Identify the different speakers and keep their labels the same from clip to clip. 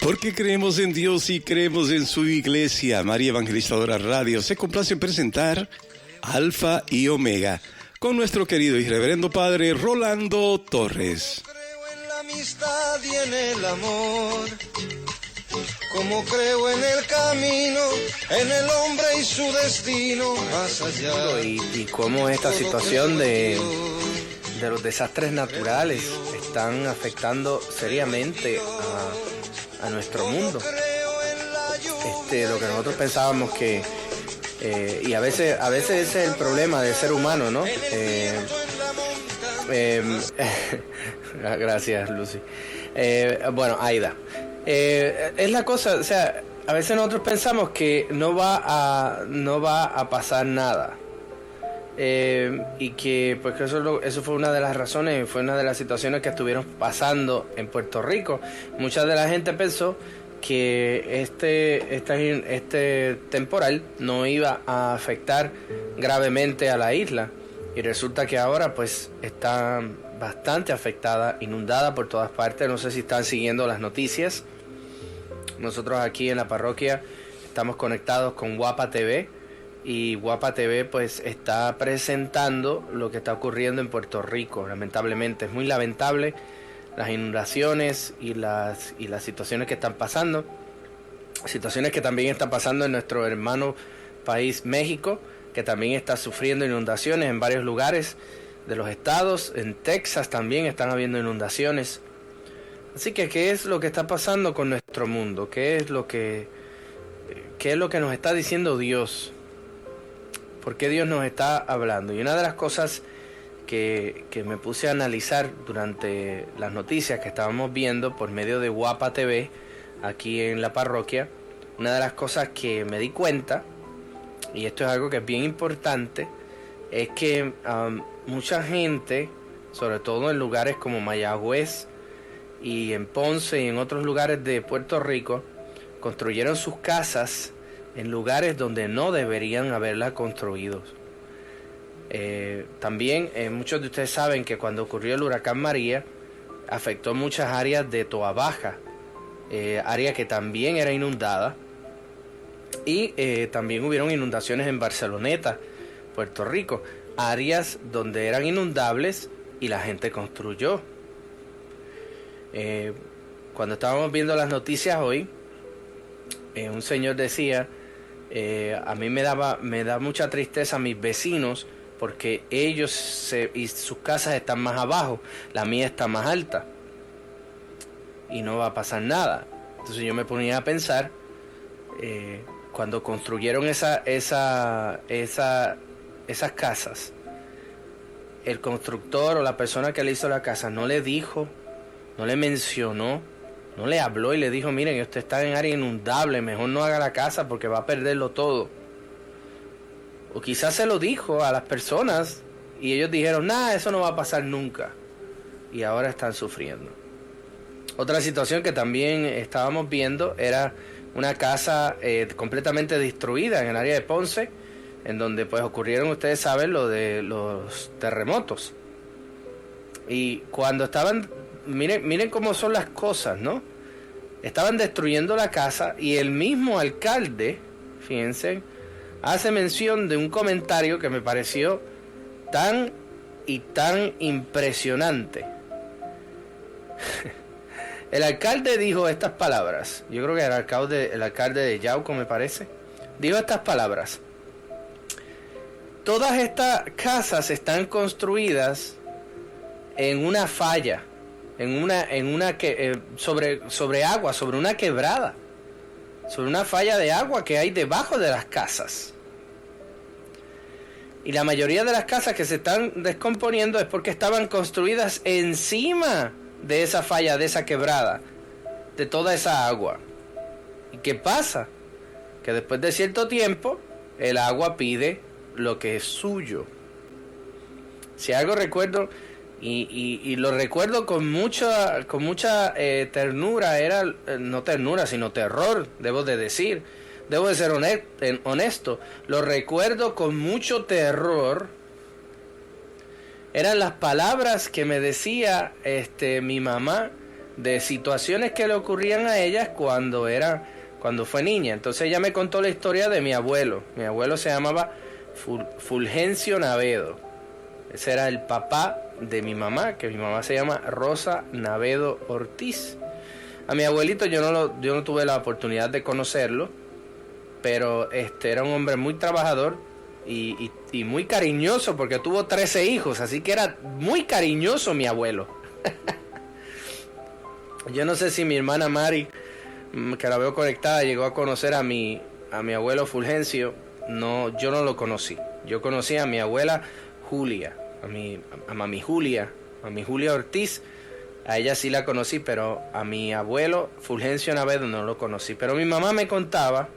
Speaker 1: Porque creemos en Dios y creemos en su iglesia, María Evangelizadora Radio se complace en presentar Alfa y Omega con nuestro querido y reverendo padre Rolando Torres.
Speaker 2: Creo en la amistad y en el amor, como creo en el camino, en el hombre y su destino más allá.
Speaker 3: Y cómo esta situación de los desastres naturales están afectando seriamente a nuestro mundo. Lo que nosotros pensábamos que y a veces ese es el problema del ser humano, ¿no? Gracias, Lucy. Bueno, Aida, es la cosa, o sea, a veces nosotros pensamos que no va a pasar nada. Y que pues que eso fue una de las razones, fue una de las situaciones que estuvieron pasando en Puerto Rico. Mucha de la gente pensó que este temporal no iba a afectar gravemente a la isla, y resulta que ahora pues está bastante afectada, inundada por todas partes. No sé si están siguiendo las noticias. Nosotros aquí en la parroquia estamos conectados con Guapa TV, y Guapa TV pues está presentando lo que está ocurriendo en Puerto Rico. Lamentablemente es muy lamentable las inundaciones y las situaciones que están pasando, situaciones que también están pasando en nuestro hermano país México, que también está sufriendo inundaciones en varios lugares de los estados. En Texas también están habiendo inundaciones. Así que ¿qué es lo que está pasando con nuestro mundo? ¿Qué es lo que nos está diciendo Dios? ¿Por qué Dios nos está hablando? Y una de las cosas que me puse a analizar durante las noticias que estábamos viendo por medio de Guapa TV aquí en la parroquia, una de las cosas que me di cuenta, y esto es algo que es bien importante, es que mucha gente, sobre todo en lugares como Mayagüez y en Ponce y en otros lugares de Puerto Rico, construyeron sus casas en lugares donde no deberían haberla construido. También muchos de ustedes saben que cuando ocurrió el huracán María afectó muchas áreas de Toa Baja, área que también era inundada, y también hubieron inundaciones en Barceloneta, Puerto Rico, áreas donde eran inundables y la gente construyó. Cuando estábamos viendo las noticias hoy, un señor decía, a mí me da mucha tristeza a mis vecinos, porque ellos y sus casas están más abajo, la mía está más alta y no va a pasar nada. Entonces yo me ponía a pensar, cuando construyeron esas casas, el constructor o la persona que le hizo la casa no le dijo, no le mencionó, no le habló y le dijo: miren, usted está en área inundable, mejor no haga la casa porque va a perderlo todo. O quizás se lo dijo a las personas y ellos dijeron: nada, eso no va a pasar nunca, y ahora están sufriendo. Otra situación que también estábamos viendo era una casa completamente destruida en el área de Ponce, en donde pues ocurrieron, ustedes saben, lo de los terremotos. Y cuando estaban, miren cómo son las cosas, ¿no? Estaban destruyendo la casa y el mismo alcalde, fíjense, hace mención de un comentario que me pareció tan impresionante. El alcalde dijo estas palabras. Yo creo que el alcalde de Yauco, me parece, dijo estas palabras: todas estas casas están construidas en una falla, sobre agua, sobre una quebrada, sobre una falla de agua que hay debajo de las casas. Y la mayoría de las casas que se están descomponiendo es porque estaban construidas encima de esa falla, de esa quebrada, de toda esa agua. ¿Y qué pasa? Que después de cierto tiempo el agua pide lo que es suyo. Si algo recuerdo, y lo recuerdo con mucha ternura, no ternura sino terror, debo de ser honesto, lo recuerdo con mucho terror eran las palabras que me decía mi mamá de situaciones que le ocurrían a ella cuando fue niña. Entonces ella me contó la historia de mi abuelo. Mi abuelo se llamaba Fulgencio Navedo. Ese era el papá de mi mamá, que mi mamá se llama Rosa Navedo Ortiz. A mi abuelito yo no tuve la oportunidad de conocerlo, pero era un hombre muy trabajador y muy cariñoso, porque tuvo 13 hijos, así que era muy cariñoso mi abuelo. Yo no sé si mi hermana Mari, que la veo conectada, llegó a conocer a mi abuelo Fulgencio. No, yo no lo conocí. Yo conocí a mi abuela Julia, a mami Julia Ortiz. A ella sí la conocí, pero a mi abuelo Fulgencio Navedo no lo conocí. Pero mi mamá me contaba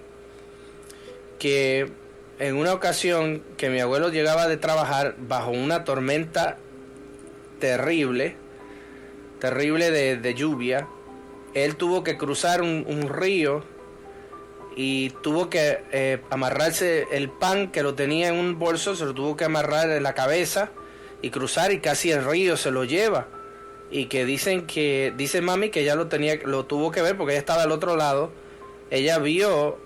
Speaker 3: que en una ocasión que mi abuelo llegaba de trabajar bajo una tormenta terrible de lluvia, él tuvo que cruzar un río y tuvo que amarrarse el pan que lo tenía en un bolso, se lo tuvo que amarrar en la cabeza y cruzar, y casi el río se lo lleva. Y que dice mami que ella lo tuvo que ver porque ella estaba al otro lado. Ella vio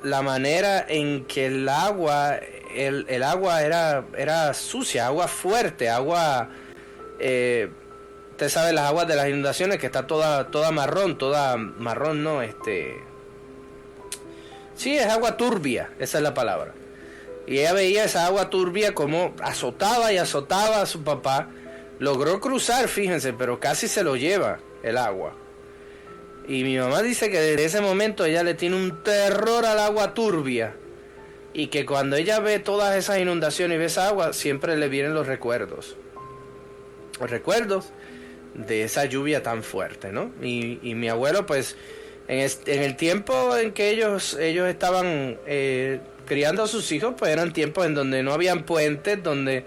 Speaker 3: la manera en que el agua era sucia, agua fuerte, agua, usted sabe, las aguas de las inundaciones, que está toda marrón, no, sí, es agua turbia, esa es la palabra. Y ella veía esa agua turbia como azotaba y azotaba a su papá. Logró cruzar, fíjense, pero casi se lo lleva el agua. Y mi mamá dice que desde ese momento ella le tiene un terror al agua turbia. Y que cuando ella ve todas esas inundaciones y ve esa agua, siempre le vienen los recuerdos. Los recuerdos de esa lluvia tan fuerte, ¿no? Y mi abuelo, pues, en el tiempo en que ellos estaban criando a sus hijos, pues eran tiempos en donde no habían puentes, donde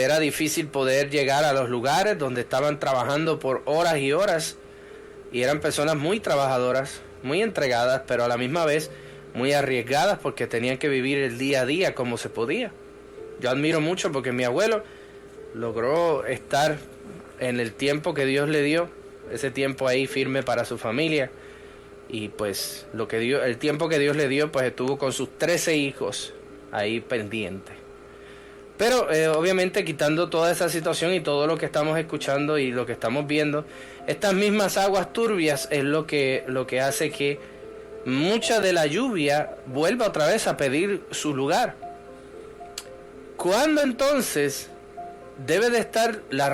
Speaker 3: era difícil poder llegar a los lugares, donde estaban trabajando por horas y horas, y eran personas muy trabajadoras, muy entregadas, pero a la misma vez muy arriesgadas, porque tenían que vivir el día a día como se podía. Yo admiro mucho porque mi abuelo logró estar en el tiempo que Dios le dio, ese tiempo ahí firme para su familia, y pues el tiempo que Dios le dio, pues estuvo con sus 13 hijos ahí pendientes. Pero obviamente, quitando toda esa situación y todo lo que estamos escuchando y lo que estamos viendo, estas mismas aguas turbias es lo que hace que mucha de la lluvia vuelva otra vez a pedir su lugar. ¿Cuándo entonces debe de estar la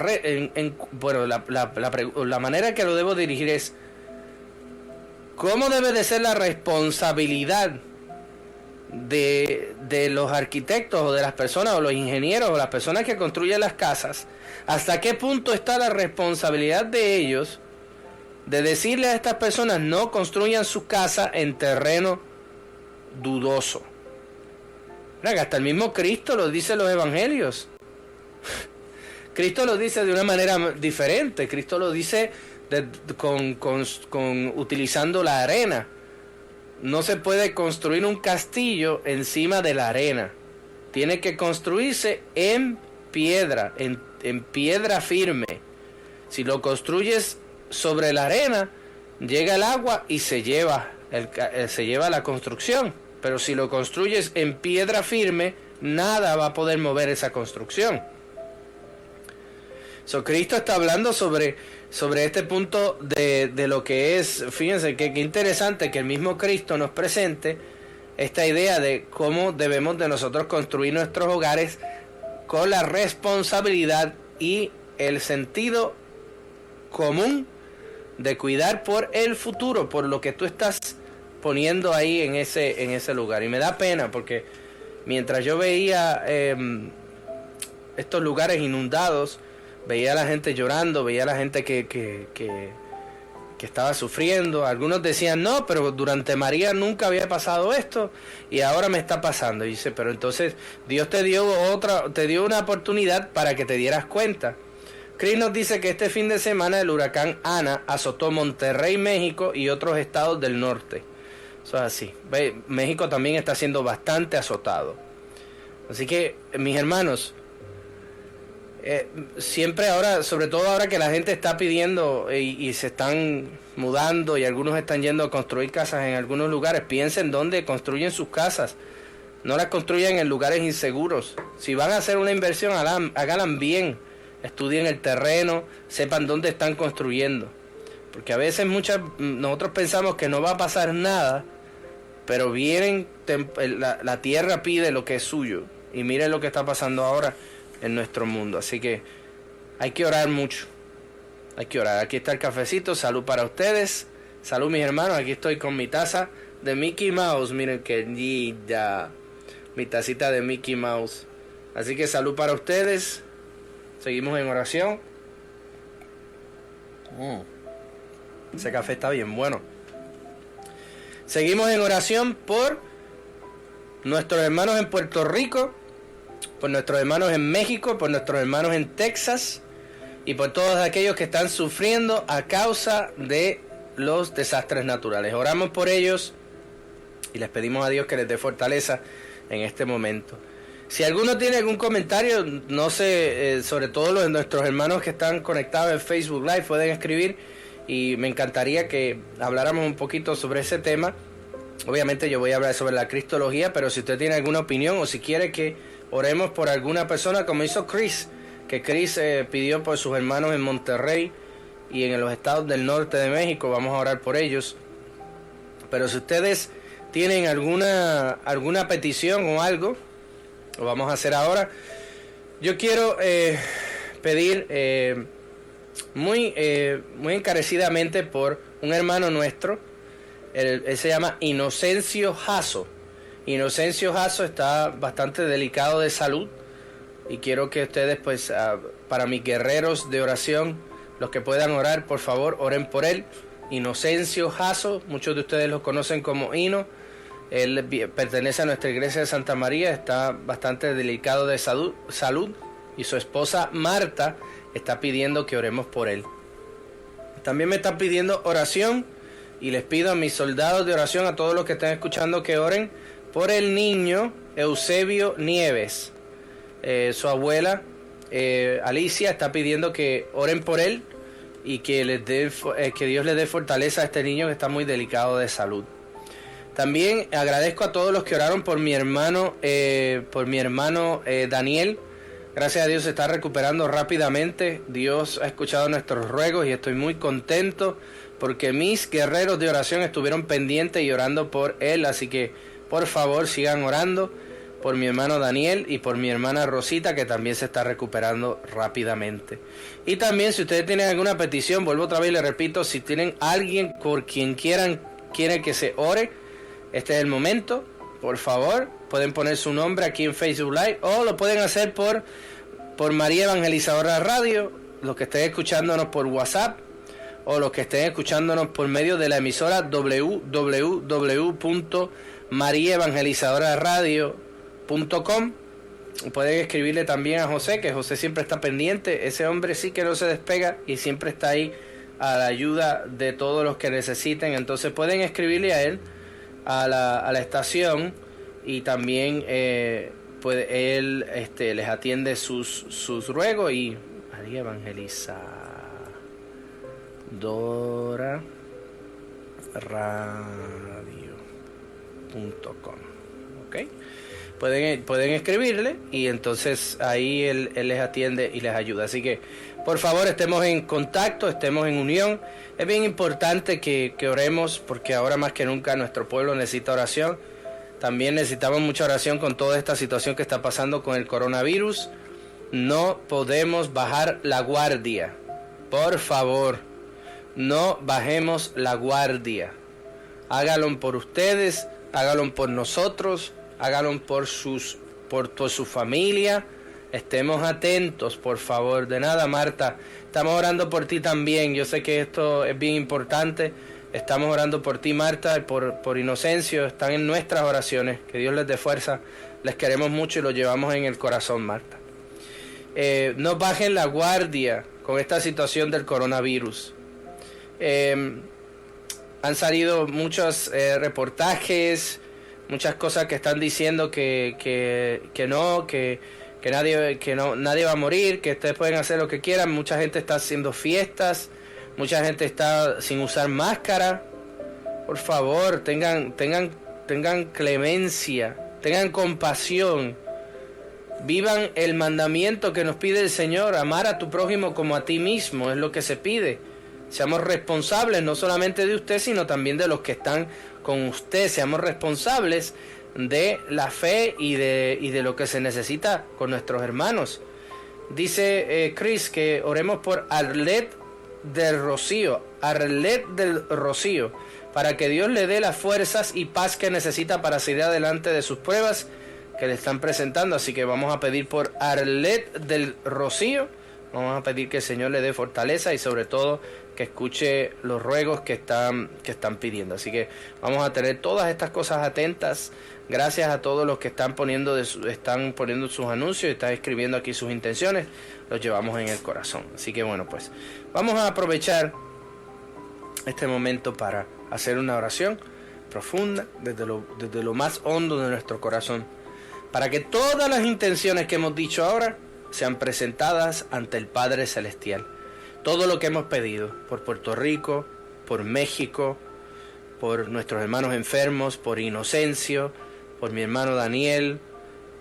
Speaker 3: manera que lo debo dirigir es: ¿cómo debe de ser la responsabilidad de los arquitectos o de las personas o los ingenieros o las personas que construyen las casas? ¿Hasta qué punto está la responsabilidad de ellos de decirle a estas personas: no construyan su casa en terreno dudoso? Hasta el mismo Cristo lo dice en los evangelios. Cristo lo dice de una manera diferente. Cristo lo dice utilizando la arena. No se puede construir un castillo encima de la arena. Tiene que construirse en piedra, en piedra firme. Si lo construyes sobre la arena, llega el agua y se lleva la construcción. Pero si lo construyes en piedra firme, nada va a poder mover esa construcción. Cristo está hablando sobre este punto de lo que es. Fíjense que interesante que el mismo Cristo nos presente esta idea de cómo debemos de nosotros construir nuestros hogares con la responsabilidad y el sentido común de cuidar por el futuro, por lo que tú estás poniendo ahí en ese lugar. Y me da pena porque mientras yo veía estos lugares inundados, veía a la gente llorando, veía a la gente que estaba sufriendo. Algunos decían: no, pero durante María nunca había pasado esto y ahora me está pasando. Y dice: pero entonces Dios te dio una oportunidad para que te dieras cuenta. Chris nos dice que este fin de semana el huracán Ana azotó Monterrey, México y otros estados del norte. Eso es así. México también está siendo bastante azotado. Así que, mis hermanos, siempre ahora, sobre todo ahora que la gente está pidiendo y se están mudando y algunos están yendo a construir casas en algunos lugares, piensen dónde construyen sus casas. No las construyan en lugares inseguros. Si van a hacer una inversión, háganla bien. Estudien el terreno, sepan dónde están construyendo. Porque a veces nosotros pensamos que no va a pasar nada, pero la tierra pide lo que es suyo. Y miren lo que está pasando ahora en nuestro mundo. Así que hay que orar mucho. Hay que orar. Aquí está el cafecito. Salud para ustedes. Salud, mis hermanos. Aquí estoy con mi taza de Mickey Mouse. Miren qué linda. Mi tacita de Mickey Mouse. Así que salud para ustedes. Seguimos en oración. Ese café está bien bueno. Seguimos en oración por nuestros hermanos en Puerto Rico, por nuestros hermanos en México, por nuestros hermanos en Texas y por todos aquellos que están sufriendo a causa de los desastres naturales. Oramos por ellos y les pedimos a Dios que les dé fortaleza en este momento. Si alguno tiene algún comentario, no sé, sobre todo nuestros hermanos que están conectados en Facebook Live, pueden escribir y me encantaría que habláramos un poquito sobre ese tema. Obviamente yo voy a hablar sobre la cristología, pero si usted tiene alguna opinión o si quiere que oremos por alguna persona, como hizo Chris, que Chris pidió por sus hermanos en Monterrey y en los estados del norte de México, vamos a orar por ellos. Pero si ustedes tienen alguna petición o algo, lo vamos a hacer ahora. Yo quiero pedir muy encarecidamente por un hermano nuestro. Él se llama Inocencio Jasso. Inocencio Jasso está bastante delicado de salud y quiero que ustedes, pues, para mis guerreros de oración, los que puedan orar, por favor, oren por él. Inocencio Jasso, muchos de ustedes lo conocen como Ino. Él pertenece a nuestra iglesia de Santa María, está bastante delicado de salud y su esposa Marta está pidiendo que oremos por él. También me están pidiendo oración y les pido a mis soldados de oración, a todos los que estén escuchando, que oren por el niño Eusebio Nieves. Su abuela Alicia está pidiendo que oren por él y que Dios le dé fortaleza a este niño que está muy delicado de salud. También agradezco a todos los que oraron por mi hermano Daniel. Gracias a Dios se está recuperando rápidamente. Dios ha escuchado nuestros ruegos y estoy muy contento porque mis guerreros de oración estuvieron pendientes y orando por él. Así que por favor sigan orando por mi hermano Daniel y por mi hermana Rosita, que también se está recuperando rápidamente. Y también, si ustedes tienen alguna petición, vuelvo otra vez y les repito, si tienen alguien por quien quieren que se ore, este es el momento. Por favor, pueden poner su nombre aquí en Facebook Live o lo pueden hacer por María Evangelizadora Radio, los que estén escuchándonos por WhatsApp o los que estén escuchándonos por medio de la emisora www.mariaevangelizadoraradio.com. Pueden escribirle también a José, que José siempre está pendiente. Ese hombre sí que no se despega y siempre está ahí a la ayuda de todos los que necesiten. Entonces pueden escribirle a él, a la estación, y también él les atiende sus ruegos. Y María Evangelizadora Radio.com. ¿Ok? Pueden escribirle y entonces ahí él les atiende y les ayuda. Así que por favor estemos en contacto, estemos en unión. Es bien importante que oremos, porque ahora más que nunca nuestro pueblo necesita oración. También necesitamos mucha oración con toda esta situación que está pasando con el coronavirus. No podemos bajar la guardia. Por favor, no bajemos la guardia. Háganlo por ustedes, háganlo por nosotros, háganlo por su familia. Estemos atentos, por favor. De nada, Marta. Estamos orando por ti también. Yo sé que esto es bien importante. Estamos orando por ti, Marta, y por Inocencio. Están en nuestras oraciones. Que Dios les dé fuerza. Les queremos mucho y los llevamos en el corazón, Marta. No bajen la guardia con esta situación del coronavirus. Han salido muchos reportajes, muchas cosas que están diciendo que nadie va a morir, que ustedes pueden hacer lo que quieran. Mucha gente está haciendo fiestas, mucha gente está sin usar máscara. Por favor, tengan clemencia, tengan compasión. Vivan el mandamiento que nos pide el Señor, amar a tu prójimo como a ti mismo, es lo que se pide. Seamos responsables no solamente de usted, sino también de los que están con usted. Seamos responsables de la fe y de lo que se necesita con nuestros hermanos. Dice Chris que oremos por Arlet del Rocío, para que Dios le dé las fuerzas y paz que necesita para seguir adelante de sus pruebas que le están presentando. Así que vamos a pedir por Arlet del Rocío. Vamos a pedir que el Señor le dé fortaleza y sobre todo que escuche los ruegos que están pidiendo. Así que vamos a tener todas estas cosas atentas. Gracias a todos los que están poniendo sus anuncios y están escribiendo aquí sus intenciones. Los llevamos en el corazón. Así que bueno, pues vamos a aprovechar este momento para hacer una oración profunda desde lo más hondo de nuestro corazón, para que todas las intenciones que hemos dicho ahora sean presentadas ante el Padre Celestial. Todo lo que hemos pedido por Puerto Rico, por México, por nuestros hermanos enfermos, por Inocencio, por mi hermano Daniel,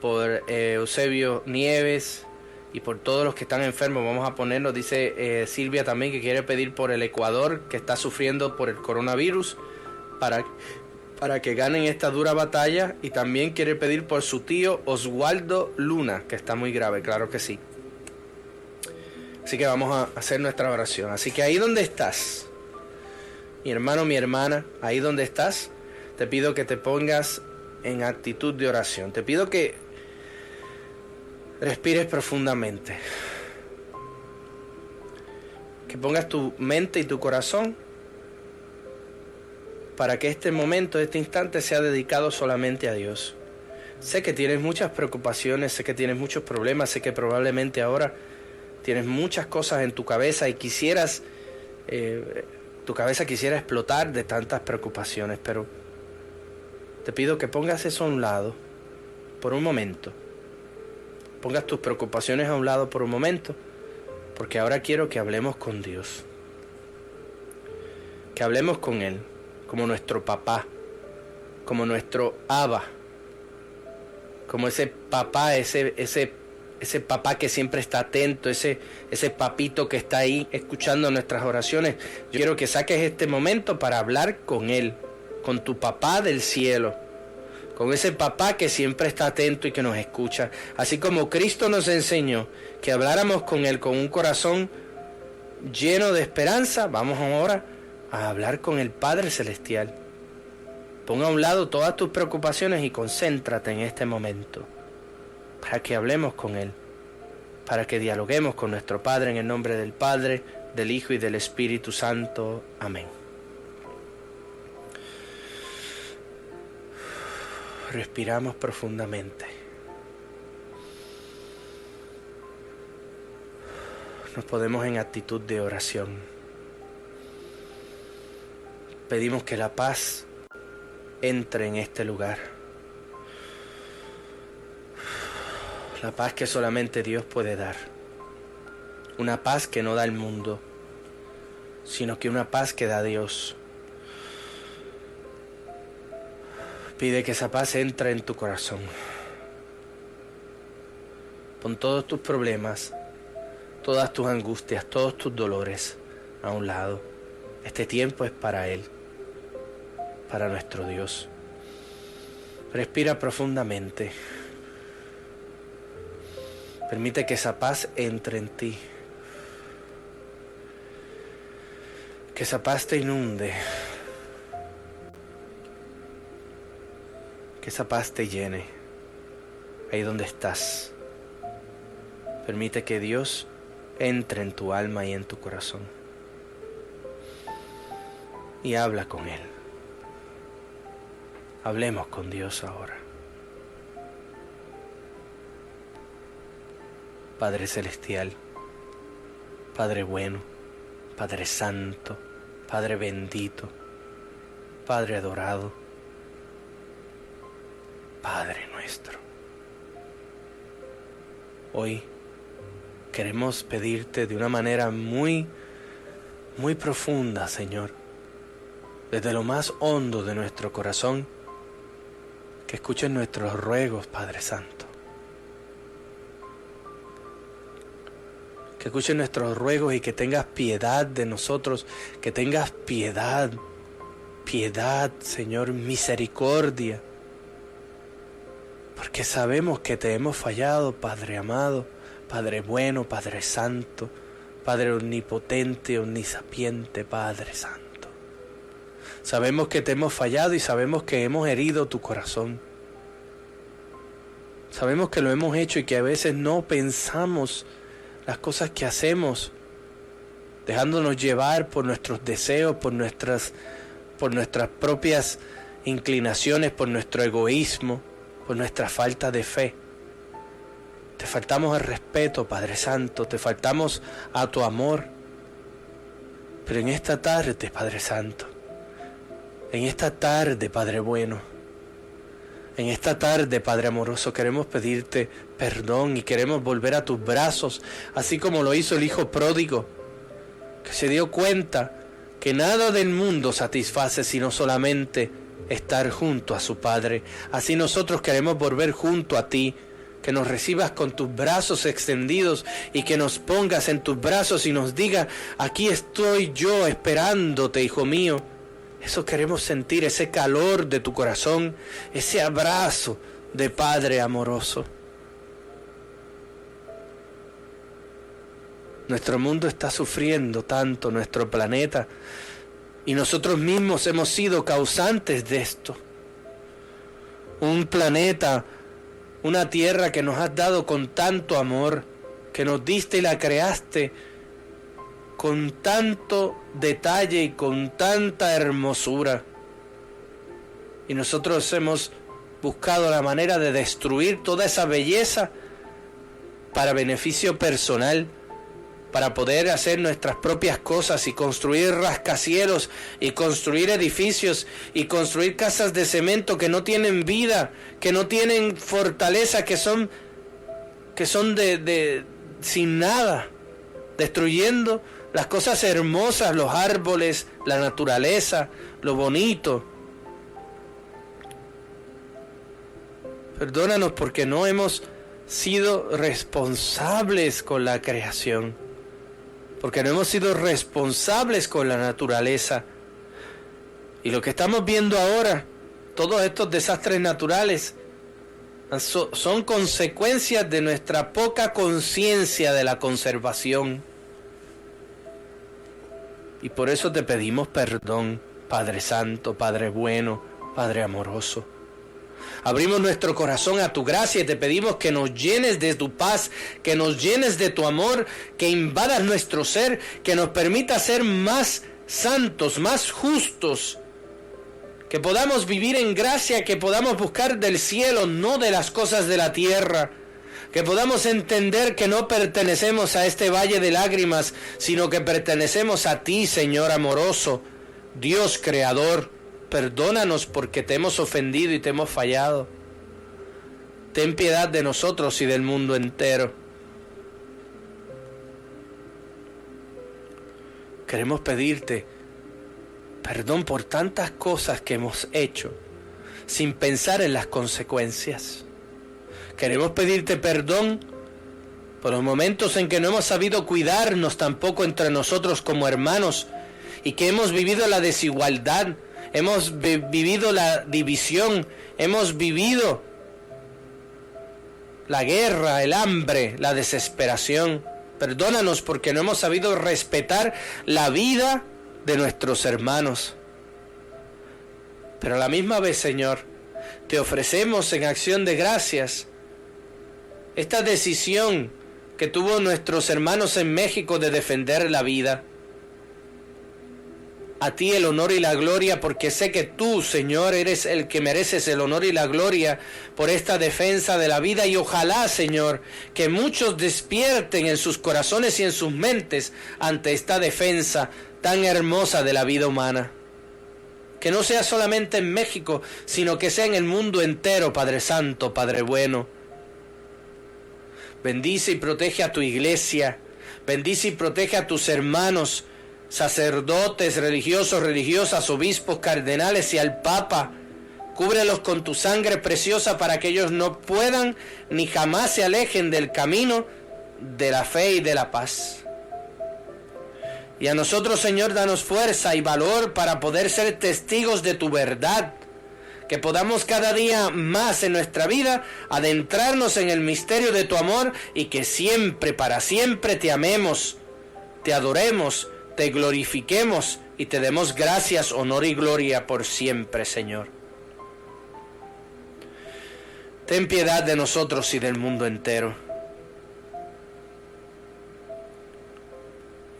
Speaker 3: por Eusebio Nieves y por todos los que están enfermos. Vamos a ponernos, dice Silvia también, que quiere pedir por el Ecuador, que está sufriendo por el coronavirus, para que ganen esta dura batalla, y también quiere pedir por su tío Oswaldo Luna, que está muy grave, claro que sí. Así que vamos a hacer nuestra oración. Así que ahí donde estás, mi hermano, mi hermana, ahí donde estás, te pido que te pongas en actitud de oración. Te pido que respires profundamente, que pongas tu mente y tu corazón para que este momento, este instante sea dedicado solamente a Dios. Sé que tienes muchas preocupaciones, sé que tienes muchos problemas, sé que probablemente ahora tienes muchas cosas en tu cabeza y tu cabeza quisiera explotar de tantas preocupaciones, pero te pido que pongas eso a un lado por un momento. Pongas tus preocupaciones a un lado por un momento, porque ahora quiero que hablemos con Dios. Que hablemos con Él, como nuestro papá, como nuestro Abba, como ese papá, ese papá que siempre está atento, ese papito que está ahí escuchando nuestras oraciones. Yo quiero que saques este momento para hablar con Él, con tu papá del cielo, con ese papá que siempre está atento y que nos escucha. Así como Cristo nos enseñó que habláramos con Él con un corazón lleno de esperanza, vamos ahora a hablar con el Padre Celestial. Pon a un lado todas tus preocupaciones y concéntrate en este momento para que hablemos con Él, para que dialoguemos con nuestro Padre en el nombre del Padre, del Hijo y del Espíritu Santo. Amén. Respiramos profundamente. Nos ponemos en actitud de oración. Pedimos que la paz entre en este lugar. La paz que solamente Dios puede dar. Una paz que no da el mundo, sino que una paz que da Dios. Pide que esa paz entre en tu corazón. Pon todos tus problemas, todas tus angustias, todos tus dolores a un lado. Este tiempo es para Él, para nuestro Dios. Respira profundamente. Permite que esa paz entre en ti. Que esa paz te inunde. Que esa paz te llene. Ahí donde estás. Permite que Dios entre en tu alma y en tu corazón. Y habla con Él. Hablemos con Dios ahora. Padre Celestial, Padre bueno, Padre Santo, Padre bendito, Padre adorado, Padre nuestro. hoy queremos pedirte de una manera muy, muy profunda, Señor, desde lo más hondo de nuestro corazón, que escuches nuestros ruegos, Padre Santo. Que escuches nuestros ruegos y que tengas piedad de nosotros, que tengas piedad, Señor, misericordia. Porque sabemos que te hemos fallado, Padre amado, Padre bueno, Padre santo, Padre omnipotente, omnisapiente, Padre santo. Sabemos que te hemos fallado y sabemos que hemos herido tu corazón. Sabemos que lo hemos hecho y que a veces no pensamos las cosas que hacemos, dejándonos llevar por nuestros deseos, por nuestras propias inclinaciones, por nuestro egoísmo, por nuestra falta de fe. Te faltamos al respeto, Padre Santo, te faltamos a tu amor. Pero en esta tarde, Padre Santo, en esta tarde, Padre bueno, en esta tarde, Padre amoroso, queremos pedirte perdón y queremos volver a tus brazos, así como lo hizo el hijo pródigo, que se dio cuenta que nada del mundo satisface sino solamente estar junto a su Padre. Así nosotros queremos volver junto a ti, que nos recibas con tus brazos extendidos y que nos pongas en tus brazos y nos diga: aquí estoy yo esperándote, hijo mío. Eso queremos sentir, ese calor de tu corazón, ese abrazo de Padre amoroso. Nuestro mundo está sufriendo tanto, nuestro planeta, y nosotros mismos hemos sido causantes de esto. Un planeta, una tierra que nos has dado con tanto amor, que nos diste y la creaste con tanto detalle y con tanta hermosura. Y nosotros hemos buscado la manera de destruir toda esa belleza para beneficio personal, para poder hacer nuestras propias cosas y construir rascacielos y construir edificios y construir casas de cemento que no tienen vida, que no tienen fortaleza, que son sin nada, destruyendo las cosas hermosas, los árboles, la naturaleza, lo bonito. Perdónanos porque no hemos sido responsables con la creación, porque no hemos sido responsables con la naturaleza. Y lo que estamos viendo ahora, todos estos desastres naturales, son consecuencias de nuestra poca conciencia de la conservación. Y por eso te pedimos perdón, Padre Santo, Padre bueno, Padre amoroso. Abrimos nuestro corazón a tu gracia y te pedimos que nos llenes de tu paz, que nos llenes de tu amor, que invadas nuestro ser, que nos permita ser más santos, más justos, que podamos vivir en gracia, que podamos buscar del cielo, no de las cosas de la tierra, que podamos entender que no pertenecemos a este valle de lágrimas, sino que pertenecemos a ti, Señor amoroso, Dios creador. Perdónanos porque te hemos ofendido y te hemos fallado. Ten piedad de nosotros y del mundo entero. Queremos pedirte perdón por tantas cosas que hemos hecho sin pensar en las consecuencias. Queremos pedirte perdón por los momentos en que no hemos sabido cuidarnos tampoco entre nosotros como hermanos y que hemos vivido la desigualdad, hemos vivido la división, hemos vivido la guerra, el hambre, la desesperación. Perdónanos porque no hemos sabido respetar la vida de nuestros hermanos. Pero a la misma vez, Señor, te ofrecemos en acción de gracias esta decisión que tuvo nuestros hermanos en México de defender la vida. A ti el honor y la gloria, porque sé que tú, Señor, eres el que mereces el honor y la gloria por esta defensa de la vida. Y ojalá, Señor, que muchos despierten en sus corazones y en sus mentes ante esta defensa tan hermosa de la vida humana. Que no sea solamente en México, sino que sea en el mundo entero, Padre Santo, Padre bueno. Bendice y protege a tu iglesia. Bendice y protege a tus hermanos, sacerdotes, religiosos, religiosas, obispos, cardenales y al Papa. Cúbrelos con tu sangre preciosa para que ellos no puedan ni jamás se alejen del camino de la fe y de la paz. Y a nosotros, Señor, danos fuerza y valor para poder ser testigos de tu verdad. Que podamos cada día más en nuestra vida adentrarnos en el misterio de tu amor y que siempre, para siempre te amemos, te adoremos, te glorifiquemos y te demos gracias, honor y gloria por siempre, Señor. Ten piedad de nosotros y del mundo entero.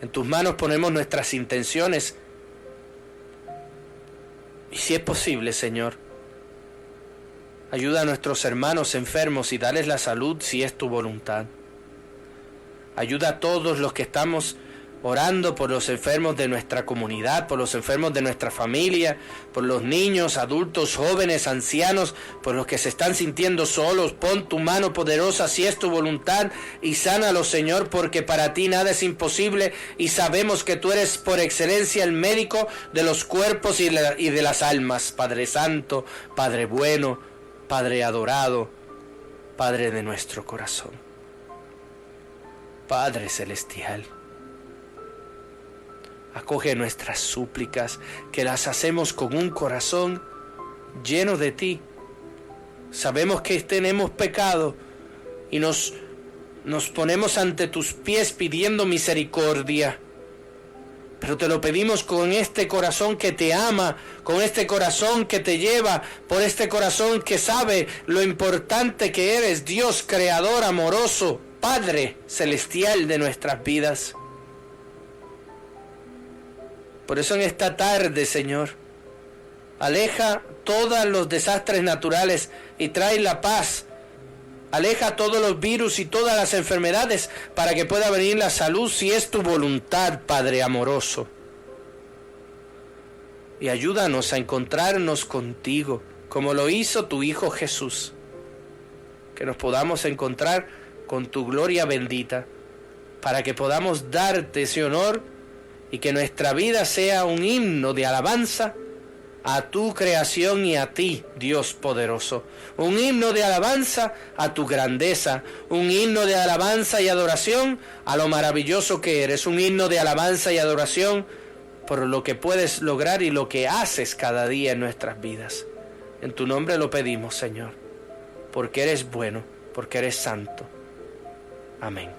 Speaker 3: En tus manos ponemos nuestras intenciones y si es posible, Señor, ayuda a nuestros hermanos enfermos y dales la salud si es tu voluntad. Ayuda a todos los que estamos orando por los enfermos de nuestra comunidad, por los enfermos de nuestra familia, por los niños, adultos, jóvenes, ancianos, por los que se están sintiendo solos. Pon tu mano poderosa si es tu voluntad y sánalos, Señor, porque para ti nada es imposible y sabemos que tú eres por excelencia el médico de los cuerpos y de las almas. Padre Santo, Padre bueno, Padre adorado, Padre de nuestro corazón, Padre celestial. Acoge nuestras súplicas, que las hacemos con un corazón lleno de ti. Sabemos que tenemos pecado y nos ponemos ante tus pies pidiendo misericordia. Pero te lo pedimos con este corazón que te ama, con este corazón que te lleva, por este corazón que sabe lo importante que eres, Dios creador, amoroso, Padre celestial de nuestras vidas. Por eso en esta tarde, Señor, aleja todos los desastres naturales y trae la paz. Aleja todos los virus y todas las enfermedades para que pueda venir la salud si es tu voluntad, Padre amoroso. Y ayúdanos a encontrarnos contigo, como lo hizo tu Hijo Jesús. Que nos podamos encontrar con tu gloria bendita, para que podamos darte ese honor y que nuestra vida sea un himno de alabanza a tu creación y a ti, Dios poderoso. Un himno de alabanza a tu grandeza. Un himno de alabanza y adoración a lo maravilloso que eres. Un himno de alabanza y adoración por lo que puedes lograr y lo que haces cada día en nuestras vidas. En tu nombre lo pedimos, Señor, porque eres bueno, porque eres santo. Amén.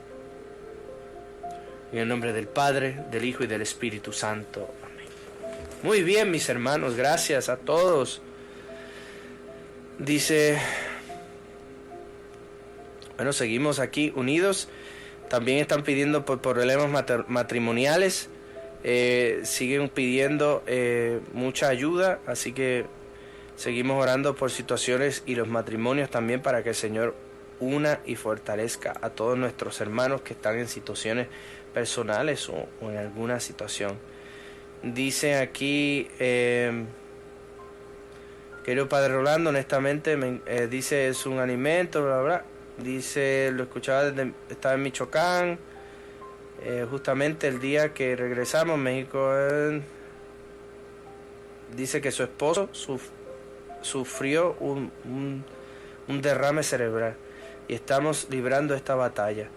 Speaker 3: En el nombre del Padre, del Hijo y del Espíritu Santo. Amén. Muy bien, mis hermanos, gracias a todos. Dice, bueno, seguimos aquí unidos. También están pidiendo por problemas matrimoniales. Siguen pidiendo mucha ayuda, así que seguimos orando por situaciones y los matrimonios también para que el Señor una y fortalezca a todos nuestros hermanos que están en situaciones personales o en alguna situación. Dice aquí, querido Padre Rolando, honestamente, dice es un alimento, bla, bla. Dice, lo escuchaba estaba en Michoacán, justamente el día que regresamos, México, dice que su esposo sufrió un derrame cerebral y estamos librando esta batalla.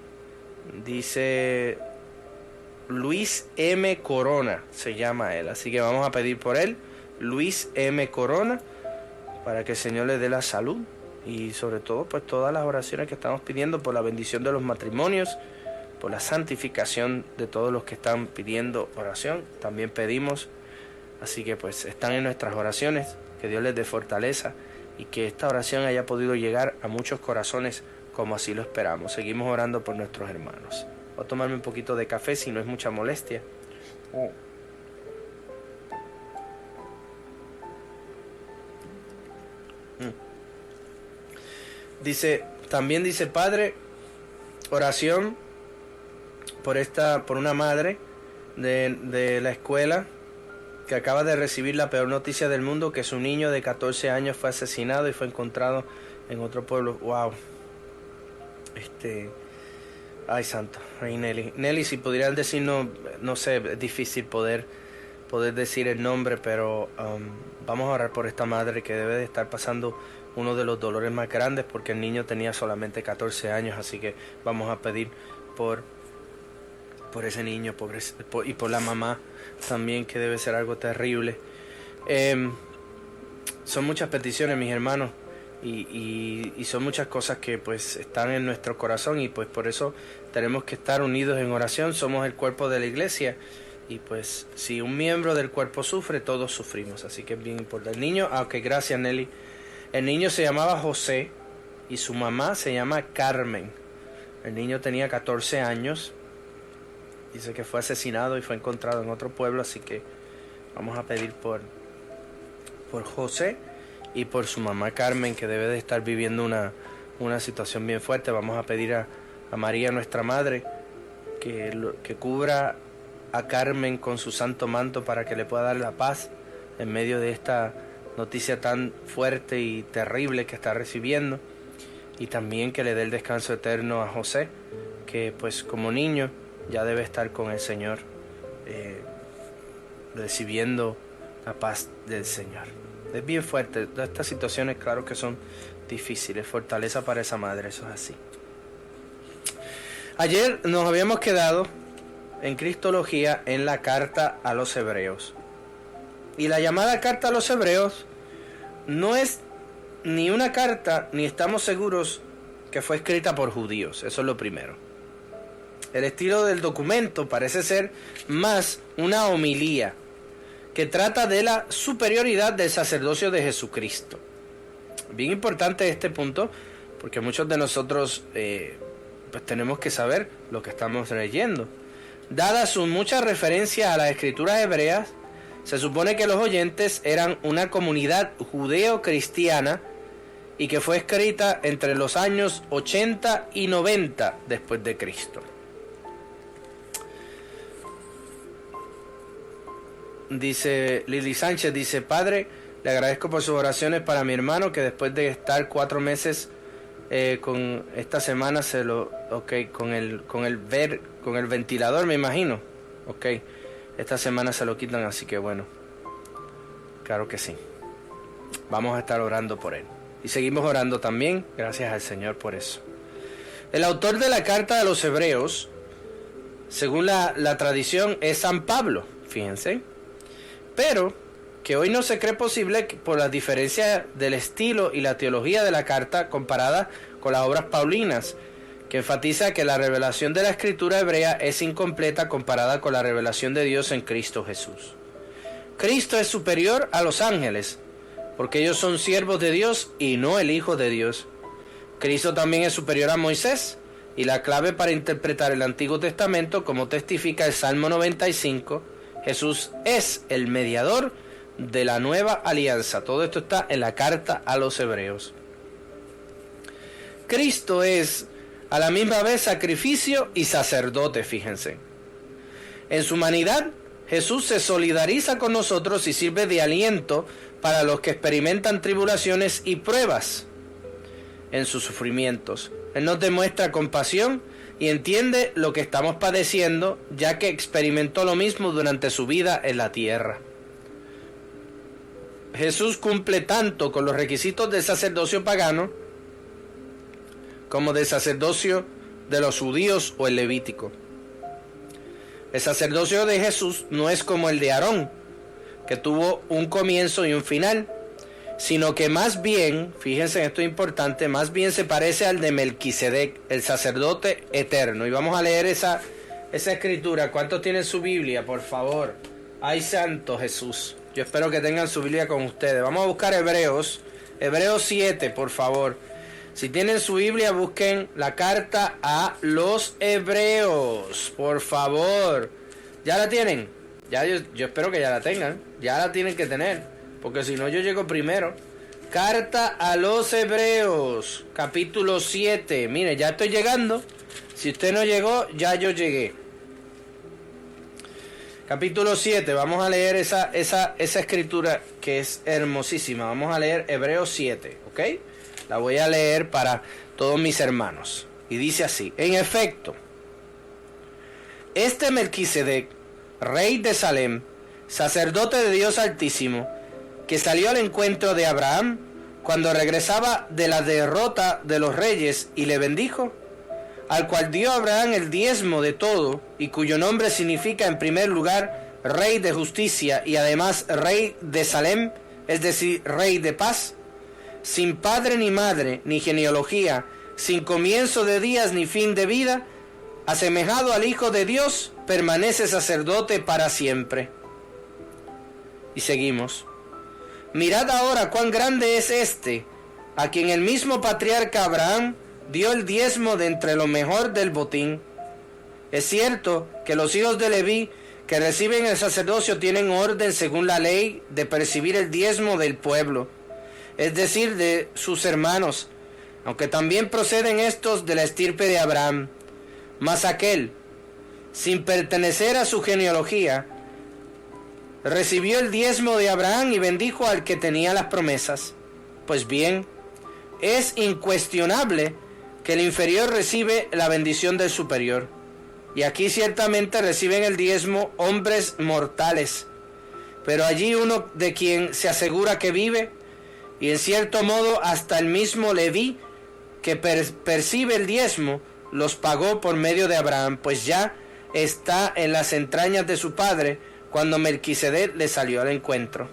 Speaker 3: Dice Luis M. Corona, se llama él, así que vamos a pedir por él, Luis M. Corona, para que el Señor le dé la salud y sobre todo pues todas las oraciones que estamos pidiendo por la bendición de los matrimonios, por la santificación de todos los que están pidiendo oración, también pedimos, así que pues están en nuestras oraciones, que Dios les dé fortaleza y que esta oración haya podido llegar a muchos corazones como así lo esperamos. Seguimos orando por nuestros hermanos. Voy a tomarme un poquito de café si no es mucha molestia. Dice, también dice Padre, oración por una madre de la escuela que acaba de recibir la peor noticia del mundo, que su niño de 14 años fue asesinado y fue encontrado en otro pueblo. Wow. Ay, santo, ay, Nelly. Nelly, si pudieran decirnos, no sé, es difícil poder decir el nombre, pero vamos a orar por esta madre que debe de estar pasando uno de los dolores más grandes, porque el niño tenía solamente 14 años, así que vamos a pedir por ese niño y por la mamá también, que debe ser algo terrible. Son muchas peticiones, mis hermanos, y son muchas cosas que pues están en nuestro corazón, y pues por eso tenemos que estar unidos en oración. Somos el cuerpo de la iglesia, y pues si un miembro del cuerpo sufre, todos sufrimos, así que es bien importante. El niño, gracias, Nelly. El niño se llamaba José y su mamá se llama Carmen. El niño tenía 14 años. Dice que fue asesinado y fue encontrado en otro pueblo, así que vamos a pedir por José y por su mamá Carmen, que debe de estar viviendo una situación bien fuerte. Vamos a pedir a María, nuestra madre, que cubra a Carmen con su santo manto para que le pueda dar la paz en medio de esta noticia tan fuerte y terrible que está recibiendo, y también que le dé el descanso eterno a José, que pues como niño ya debe estar con el Señor, recibiendo la paz del Señor. Es bien fuerte. Todas estas situaciones, claro que son difíciles. Fortaleza para esa madre, eso es así. Ayer nos habíamos quedado en Cristología en la carta a los Hebreos. Y la llamada carta a los Hebreos no es ni una carta, ni estamos seguros que fue escrita por judíos. Eso es lo primero. El estilo del documento parece ser más una homilía que trata de la superioridad del sacerdocio de Jesucristo. Bien importante este punto, porque muchos de nosotros pues tenemos que saber lo que estamos leyendo. Dada su mucha referencia a las escrituras hebreas, se supone que los oyentes eran una comunidad judeo-cristiana y que fue escrita entre los años 80 y 90 después de Cristo. Dice Lili Sánchez, dice: Padre, le agradezco por sus oraciones para mi hermano, que después de estar 4 meses con esta semana con el ventilador, me imagino. Esta semana se lo quitan, así que bueno, claro que sí. Vamos a estar orando por él. Y seguimos orando también, gracias al Señor por eso. El autor de la carta de los Hebreos, según la tradición, es San Pablo, fíjense. Pero que hoy no se cree posible por la diferencia del estilo y la teología de la carta comparada con las obras paulinas, que enfatiza que la revelación de la escritura hebrea es incompleta comparada con la revelación de Dios en Cristo Jesús. Cristo es superior a los ángeles, porque ellos son siervos de Dios y no el Hijo de Dios. Cristo también es superior a Moisés, y la clave para interpretar el Antiguo Testamento, como testifica el Salmo 95, Jesús es el mediador de la nueva alianza. Todo esto está en la carta a los Hebreos. Cristo es a la misma vez sacrificio y sacerdote, fíjense. En su humanidad, Jesús se solidariza con nosotros y sirve de aliento para los que experimentan tribulaciones y pruebas en sus sufrimientos. Él nos demuestra compasión y entiende lo que estamos padeciendo, ya que experimentó lo mismo durante su vida en la tierra. Jesús cumple tanto con los requisitos del sacerdocio pagano como del sacerdocio de los judíos o el levítico. El sacerdocio de Jesús no es como el de Aarón, que tuvo un comienzo y un final, sino que más bien, fíjense, esto es importante, más bien se parece al de Melquisedec, el sacerdote eterno. Y vamos a leer esa escritura. ¿Cuántos tienen su Biblia, por favor? ¡Ay, santo Jesús! Yo espero que tengan su Biblia con ustedes. Vamos a buscar Hebreos 7, por favor. Si tienen su Biblia, busquen la carta a los Hebreos, por favor. ¿Ya la tienen? Ya yo espero que ya la tengan. Ya la tienen que tener, porque si no yo llego primero. Carta a los Hebreos, capítulo 7. Mire, ya estoy llegando. Si usted no llegó, ya yo llegué. Capítulo 7, vamos a leer esa escritura que es hermosísima. Vamos a leer Hebreos 7, ¿ok? La voy a leer para todos mis hermanos. Y dice así: en efecto, Este Melquisedec, rey de Salem, sacerdote de Dios Altísimo, que salió al encuentro de Abraham cuando regresaba de la derrota de los reyes y le bendijo, al cual dio a Abraham el diezmo de todo, y cuyo nombre significa en primer lugar Rey de Justicia y además Rey de Salem, es decir, Rey de Paz, sin padre ni madre, ni genealogía, sin comienzo de días ni fin de vida, asemejado al Hijo de Dios, permanece sacerdote para siempre. Y seguimos. Mirad ahora cuán grande es este, a quien el mismo patriarca Abraham dio el diezmo de entre lo mejor del botín. Es cierto que los hijos de Leví que reciben el sacerdocio tienen orden según la ley de percibir el diezmo del pueblo, es decir, de sus hermanos, aunque también proceden estos de la estirpe de Abraham. Mas aquel, sin pertenecer a su genealogía, recibió el diezmo de Abraham y bendijo al que tenía las promesas. Pues bien, es incuestionable que el inferior recibe la bendición del superior. Y aquí ciertamente reciben el diezmo hombres mortales, pero allí uno de quien se asegura que vive, y en cierto modo hasta el mismo Leví, que percibe el diezmo, los pagó por medio de Abraham, pues ya está en las entrañas de su padre cuando Melquisedec le salió al encuentro.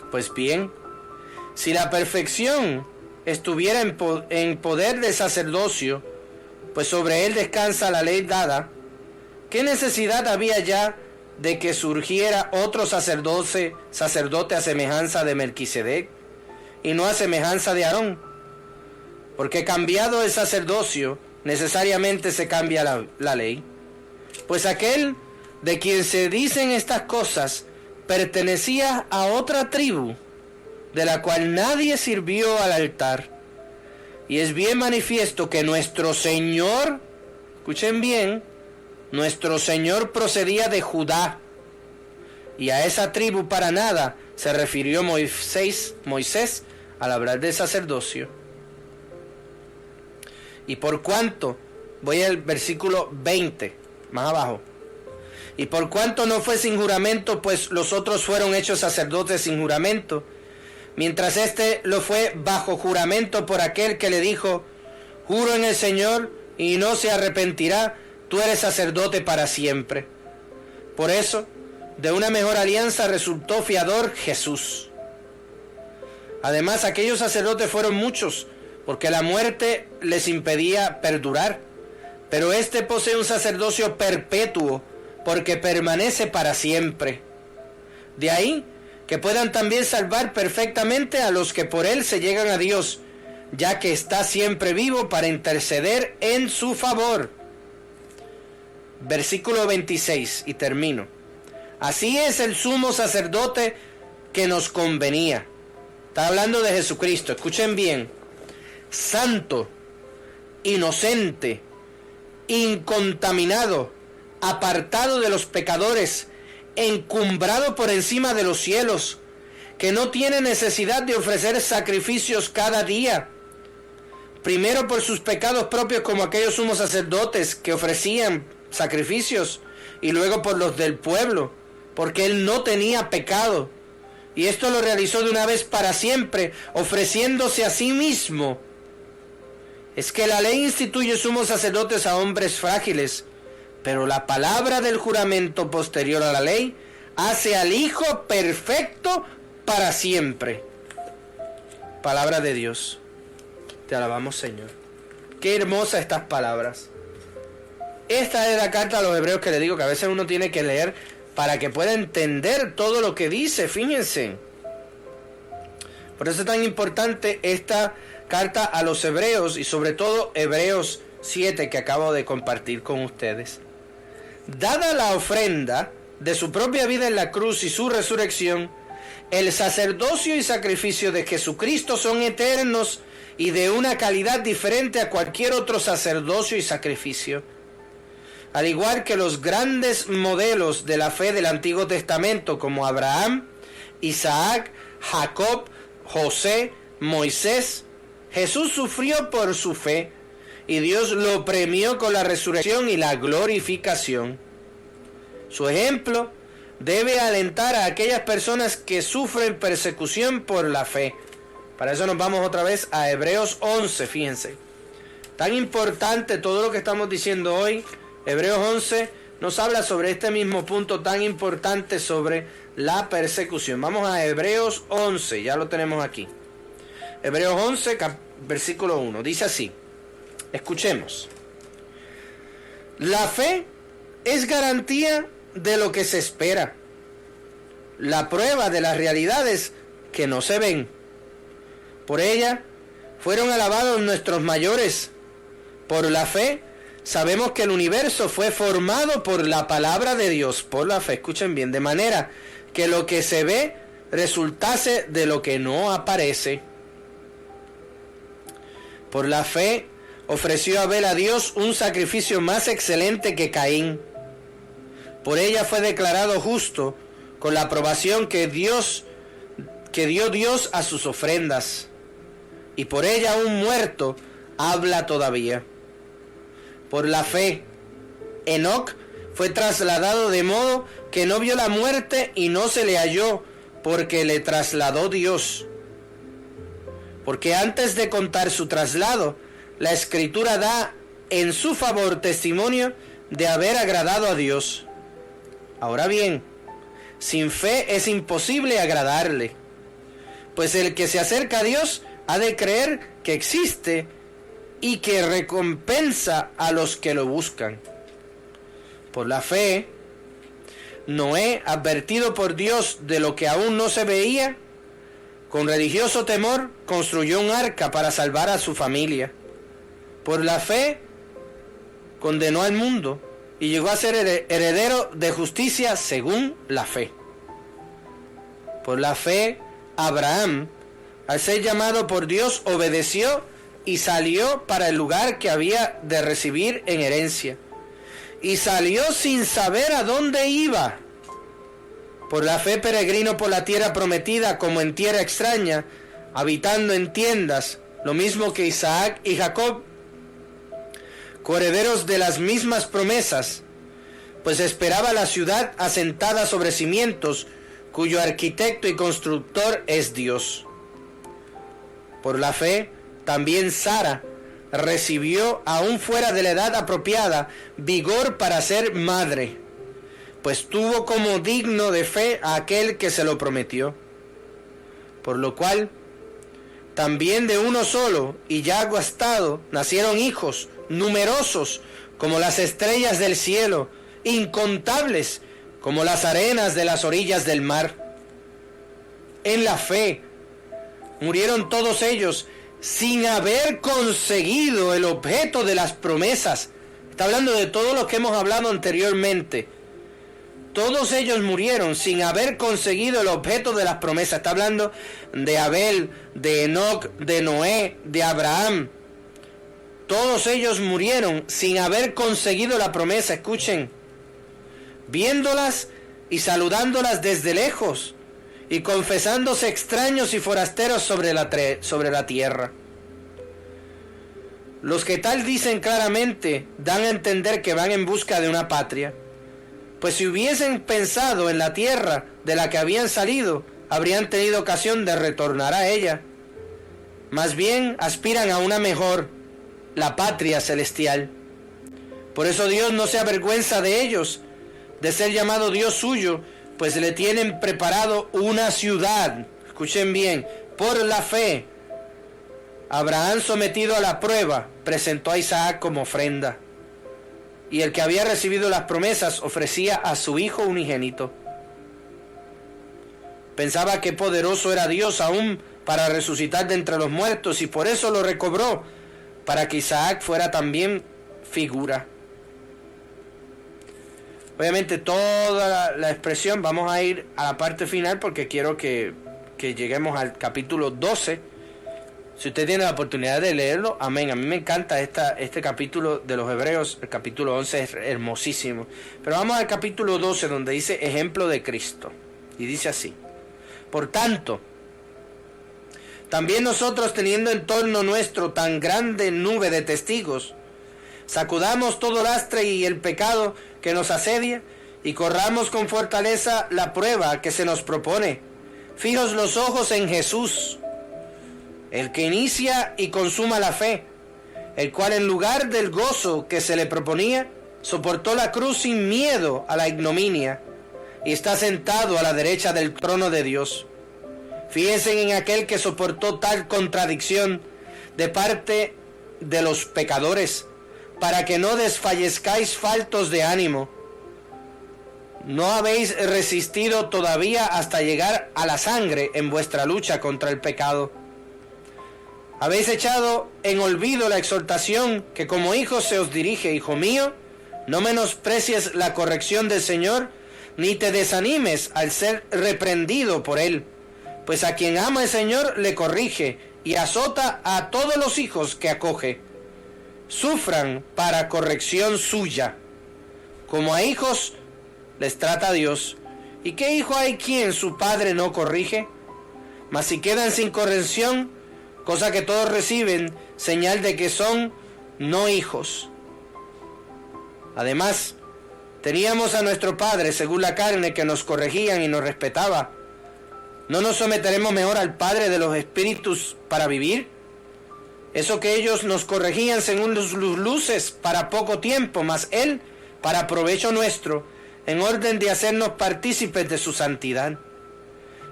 Speaker 3: Pues bien, si la perfección estuviera en poder del sacerdocio, pues sobre él descansa la ley dada, ¿qué necesidad había ya de que surgiera otro sacerdote a semejanza de Melquisedec y no a semejanza de Aarón? Porque cambiado el sacerdocio, necesariamente se cambia la ley. Pues aquel de quien se dicen estas cosas pertenecía a otra tribu, de la cual nadie sirvió al altar. Y es bien manifiesto que nuestro Señor, escuchen bien, nuestro Señor procedía de Judá, y a esa tribu para nada se refirió Moisés al hablar del sacerdocio. Y por cuanto, voy al versículo 20, más abajo. Y por cuanto no fue sin juramento, pues los otros fueron hechos sacerdotes sin juramento, mientras este lo fue bajo juramento por aquel que le dijo: juro en el Señor y no se arrepentirá, tú eres sacerdote para siempre. Por eso, de una mejor alianza resultó fiador Jesús. Además, aquellos sacerdotes fueron muchos, porque la muerte les impedía perdurar, pero este posee un sacerdocio perpetuo, porque permanece para siempre. De ahí que puedan también salvar perfectamente a los que por él se llegan a Dios, ya que está siempre vivo para interceder en su favor. Versículo 26, y termino. Así es el sumo sacerdote que nos convenía. Está hablando de Jesucristo, escuchen bien. Santo, inocente, incontaminado, apartado de los pecadores, encumbrado por encima de los cielos, que no tiene necesidad de ofrecer sacrificios cada día, primero por sus pecados propios como aquellos sumos sacerdotes que ofrecían sacrificios, y luego por los del pueblo, porque él no tenía pecado, y esto lo realizó de una vez para siempre, ofreciéndose a sí mismo. Es que la ley instituye sumos sacerdotes a hombres frágiles, pero la palabra del juramento posterior a la ley hace al Hijo perfecto para siempre. Palabra de Dios. Te alabamos, Señor. Qué hermosas estas palabras. Esta es la carta a los hebreos que le digo que a veces uno tiene que leer para que pueda entender todo lo que dice, fíjense. Por eso es tan importante esta carta a los hebreos y sobre todo Hebreos 7 que acabo de compartir con ustedes. Dada la ofrenda de su propia vida en la cruz y su resurrección, el sacerdocio y sacrificio de Jesucristo son eternos y de una calidad diferente a cualquier otro sacerdocio y sacrificio. Al igual que los grandes modelos de la fe del Antiguo Testamento como Abraham, Isaac, Jacob, José, Moisés, Jesús sufrió por su fe y Dios lo premió con la resurrección y la glorificación. Su ejemplo debe alentar a aquellas personas que sufren persecución por la fe. Para eso nos vamos otra vez a Hebreos 11, fíjense. Tan importante todo lo que estamos diciendo hoy. Hebreos 11 nos habla sobre este mismo punto tan importante sobre la persecución. Vamos a Hebreos 11, ya lo tenemos aquí. Hebreos 11, versículo 1, dice así. Escuchemos. La fe es garantía de lo que se espera, la prueba de las realidades que no se ven. Por ella fueron alabados nuestros mayores. Por la fe sabemos que el universo fue formado por la palabra de Dios. Por la fe, escuchen bien, de manera que lo que se ve resultase de lo que no aparece. Por la fe ofreció Abel a Dios un sacrificio más excelente que Caín. Por ella fue declarado justo con la aprobación que dio Dios a sus ofrendas. Y por ella un muerto habla todavía. Por la fe, Enoc fue trasladado de modo que no vio la muerte y no se le halló, porque le trasladó Dios. Porque antes de contar su traslado, la Escritura da en su favor testimonio de haber agradado a Dios. Ahora bien, sin fe es imposible agradarle, pues el que se acerca a Dios ha de creer que existe y que recompensa a los que lo buscan. Por la fe, Noé, advertido por Dios de lo que aún no se veía, con religioso temor construyó un arca para salvar a su familia. Por la fe, condenó al mundo y llegó a ser heredero de justicia según la fe. Por la fe, Abraham, al ser llamado por Dios, obedeció y salió para el lugar que había de recibir en herencia. Y salió sin saber a dónde iba. Por la fe peregrino por la tierra prometida como en tierra extraña, habitando en tiendas, lo mismo que Isaac y Jacob, coherederos de las mismas promesas, pues esperaba la ciudad asentada sobre cimientos, cuyo arquitecto y constructor es Dios. Por la fe, también Sara recibió, aún fuera de la edad apropiada, vigor para ser madre, pues tuvo como digno de fe a aquel que se lo prometió. Por lo cual, también de uno solo, y ya gastado, nacieron hijos, numerosos como las estrellas del cielo, incontables como las arenas de las orillas del mar. En la fe murieron todos ellos sin haber conseguido el objeto de las promesas. Está hablando de todo lo que hemos hablado anteriormente. Todos ellos murieron sin haber conseguido el objeto de las promesas. Está hablando de Abel, de Enoc, de Noé, de Abraham. Todos ellos murieron sin haber conseguido la promesa. Escuchen, viéndolas y saludándolas desde lejos y confesándose extraños y forasteros sobre la tierra. Los que tal dicen claramente dan a entender que van en busca de una patria, pues si hubiesen pensado en la tierra de la que habían salido, habrían tenido ocasión de retornar a ella. Más bien aspiran a una mejor, la patria celestial. Por eso Dios no se avergüenza de ellos, de ser llamado Dios suyo, pues le tienen preparado una ciudad. Escuchen bien, por la fe, Abraham, sometido a la prueba, presentó a Isaac como ofrenda. Y el que había recibido las promesas ofrecía a su hijo unigénito. Pensaba que poderoso era Dios aún para resucitar de entre los muertos, y por eso lo recobró, para que Isaac fuera también figura. Obviamente toda la expresión, vamos a ir a la parte final porque quiero que lleguemos al capítulo 12. Si usted tiene la oportunidad de leerlo, amén. A mí me encanta este capítulo de los Hebreos. El capítulo 11 es hermosísimo. Pero vamos al capítulo 12, donde dice ejemplo de Cristo. Y dice así: por tanto, también nosotros, teniendo en torno nuestro tan grande nube de testigos, sacudamos todo lastre y el pecado que nos asedia, y corramos con fortaleza la prueba que se nos propone, fijos los ojos en Jesús, el que inicia y consuma la fe, el cual en lugar del gozo que se le proponía, soportó la cruz sin miedo a la ignominia, y está sentado a la derecha del trono de Dios. Fíjense en aquel que soportó tal contradicción de parte de los pecadores, para que no desfallezcáis faltos de ánimo. No habéis resistido todavía hasta llegar a la sangre en vuestra lucha contra el pecado. Habéis echado en olvido la exhortación que como hijos se os dirige: hijo mío, no menosprecies la corrección del Señor, ni te desanimes al ser reprendido por Él. Pues a quien ama el Señor le corrige y azota a todos los hijos que acoge. Sufran para corrección suya. Como a hijos les trata Dios. ¿Y qué hijo hay quien su padre no corrige? Mas si quedan sin corrección, cosa que todos reciben, señal de que son no hijos. Además, teníamos a nuestro Padre según la carne, que nos corregían y nos respetaba. ¿No nos someteremos mejor al Padre de los espíritus para vivir? Eso que ellos nos corregían según sus luces para poco tiempo, mas Él para provecho nuestro, en orden de hacernos partícipes de su santidad.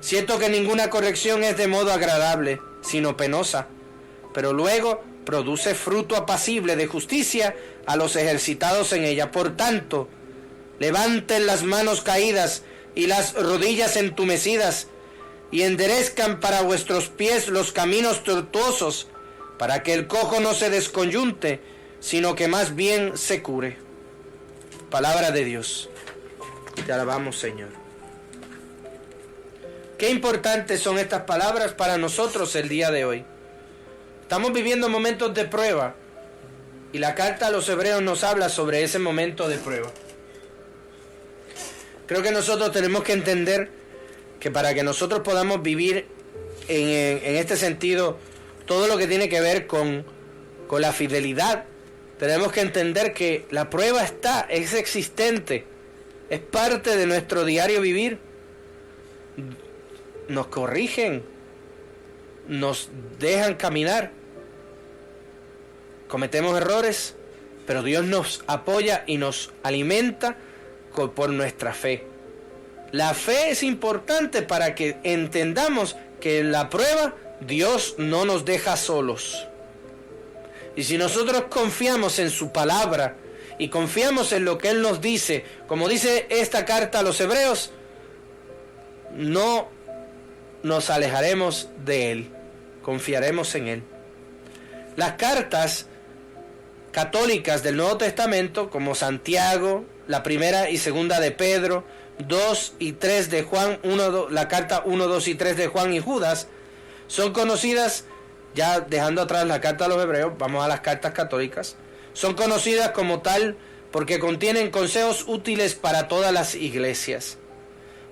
Speaker 3: Cierto que ninguna corrección es de modo agradable, sino penosa, pero luego produce fruto apacible de justicia a los ejercitados en ella. Por tanto, levanten las manos caídas y las rodillas entumecidas, y enderezcan para vuestros pies los caminos tortuosos, para que el cojo no se desconyunte, sino que más bien se cure. Palabra de Dios. Te alabamos, Señor. Qué importantes son estas palabras para nosotros el día de hoy. Estamos viviendo momentos de prueba, y la carta a los hebreos nos habla sobre ese momento de prueba. Creo que nosotros tenemos que entender que para que nosotros podamos vivir en este sentido todo lo que tiene que ver con la fidelidad, tenemos que entender que la prueba es existente, es parte de nuestro diario vivir. Nos corrigen, nos dejan caminar, cometemos errores, pero Dios nos apoya y nos alimenta por nuestra fe. La fe es importante para que entendamos que en la prueba Dios no nos deja solos. Y si nosotros confiamos en su palabra y confiamos en lo que Él nos dice, como dice esta carta a los hebreos, no nos alejaremos de Él, confiaremos en Él. Las cartas católicas del Nuevo Testamento, como Santiago, la primera y segunda de Pedro, 2 y 3 de Juan, la carta 1, 2 y 3 de Juan y Judas, son conocidas, ya dejando atrás la carta a los hebreos, vamos a las cartas católicas, son conocidas como tal porque contienen consejos útiles para todas las iglesias.